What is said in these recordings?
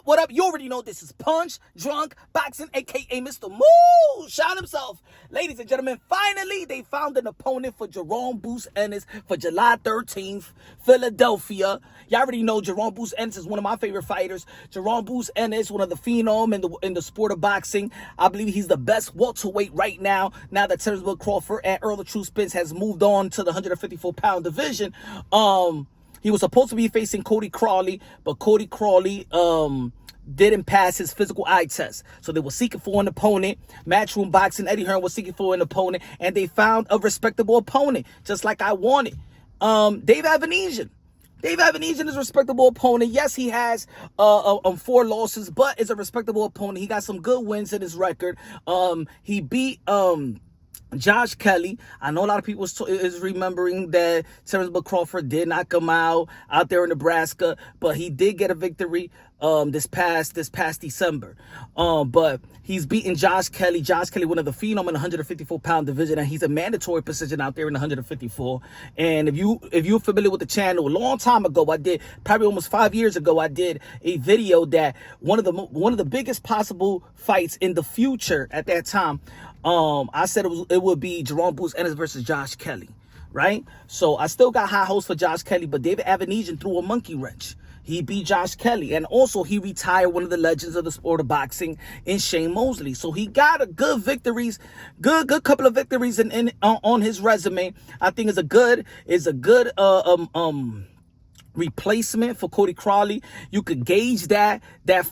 What up? You already know this is Punch Drunk Boxing, a.k.a. Mr. Moo. Shot himself. Ladies and gentlemen, finally, they found an opponent for Jaron Ennis for July 13th, Philadelphia. Y'all already know Jaron Ennis is one of my favorite fighters. Jaron Ennis, one of the phenom in the sport of boxing. I believe he's the best welterweight right now that Terrence Crawford and Earl the True Spence has moved on to the 154-pound division. He was supposed to be facing Cody Crowley, but Cody Crowley didn't pass his physical eye test. So they were seeking for an opponent. Matchroom Boxing, Eddie Hearn was seeking for an opponent, and they found a respectable opponent, just like I wanted. Dave Avanesyan. Dave Avanesyan is a respectable opponent. Yes, he has 4 losses, but is a respectable opponent. He got some good wins in his record. He beat Josh Kelly. I know a lot of people is remembering that Terrence Crawford did knock him out there in Nebraska, but he did get a victory this past December. But he's beaten Josh Kelly. Josh Kelly, one of the phenom in the 154-pound division, and he's a mandatory position out there in the 154. And if you're familiar with the channel, a long time ago, probably almost 5 years ago, I did a video that one of the biggest possible fights in the future at that time. I said it would be Jaron Ennis versus Josh Kelly, right? So I still got high hopes for Josh Kelly, but David Avanesyan threw a monkey wrench. He beat Josh Kelly, and also he retired one of the legends of the sport of boxing in Shane Mosley. So he got a good couple of victories on his resume. I think is a good replacement for Cody Crowley. You could gauge that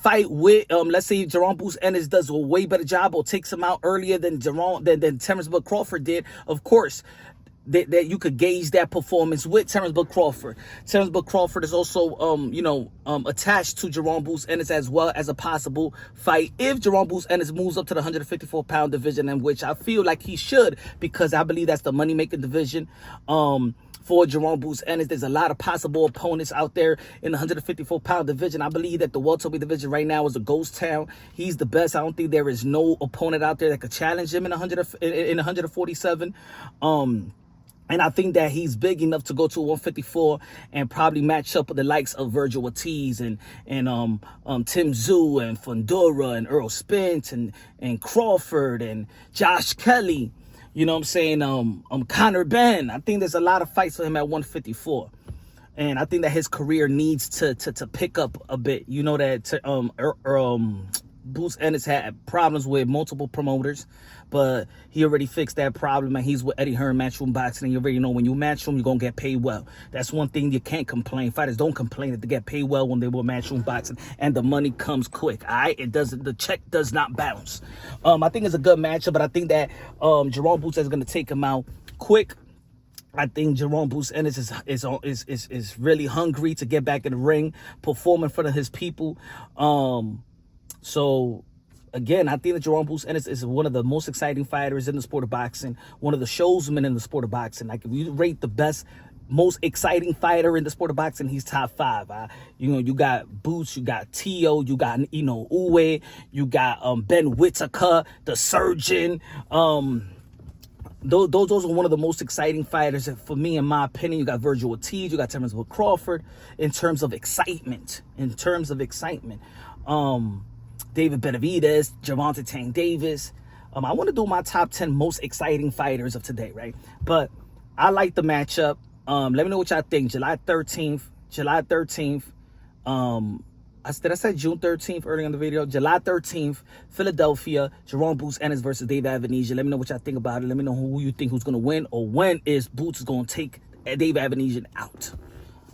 fight with let's say Jaron Ennis does a way better job or takes him out earlier than Terrence Crawford did. Of course, that you could gauge that performance with Terrence Crawford. Terrence Crawford is also attached to Jaron Ennis as well as a possible fight if Jaron Ennis moves up to the 154-pound division, in which I feel like he should, because I believe that's the money-making division. For Jaron Ennis, there's a lot of possible opponents out there in the 154-pound division. I believe that the welterweight division right now is a ghost town. He's the best. I don't think there is no opponent out there that could challenge him in 147. And I think that he's big enough to go to 154 and probably match up with the likes of Virgil Ortiz and Tim Tszyu and Fundora and Earl Spence and Crawford and Josh Kelly. You know what I'm saying? Conor Benn. I think there's a lot of fights for him at 154. And I think that his career needs to pick up a bit. You know that Ennis had problems with multiple promoters, but he already fixed that problem, and he's with Eddie Hearn, Matchroom Boxing, and you already know when you Matchroom, you're going to get paid well. That's one thing you can't complain. Fighters don't complain that they get paid well when they were Matchroom Boxing, and the money comes quick, all right? The check does not bounce. I think it's a good matchup, but I think that Jaron Ennis is going to take him out quick. I think Jaron Ennis is really hungry to get back in the ring, perform in front of his people. So, again, I think that Jaron Ennis is one of the most exciting fighters in the sport of boxing, one of the showsmen in the sport of boxing. Like, if you rate the best, most exciting fighter in the sport of boxing, he's top 5. You got Boots, you got Tio, you got Uwe, you got Ben Whitaker, the Surgeon. Those are one of the most exciting fighters for me, in my opinion. You got Virgil Ortiz, you got Terrence Crawford. In terms of excitement, David Benavidez, Gervonta Tank Davis. I want to do my top 10 most exciting fighters of today, right? But I like the matchup. Let me know what y'all think. July 13th. I said June 13th earlier in the video. July 13th, Philadelphia, Jaron Ennis versus Dave Avanesyan. Let me know what y'all think about it. Let me know who you think who's going to win, or when is Boots going to take Dave Avanesyan out.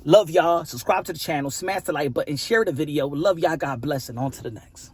Love y'all. Subscribe to the channel. Smash the like button. Share the video. Love y'all. God bless. And on to the next.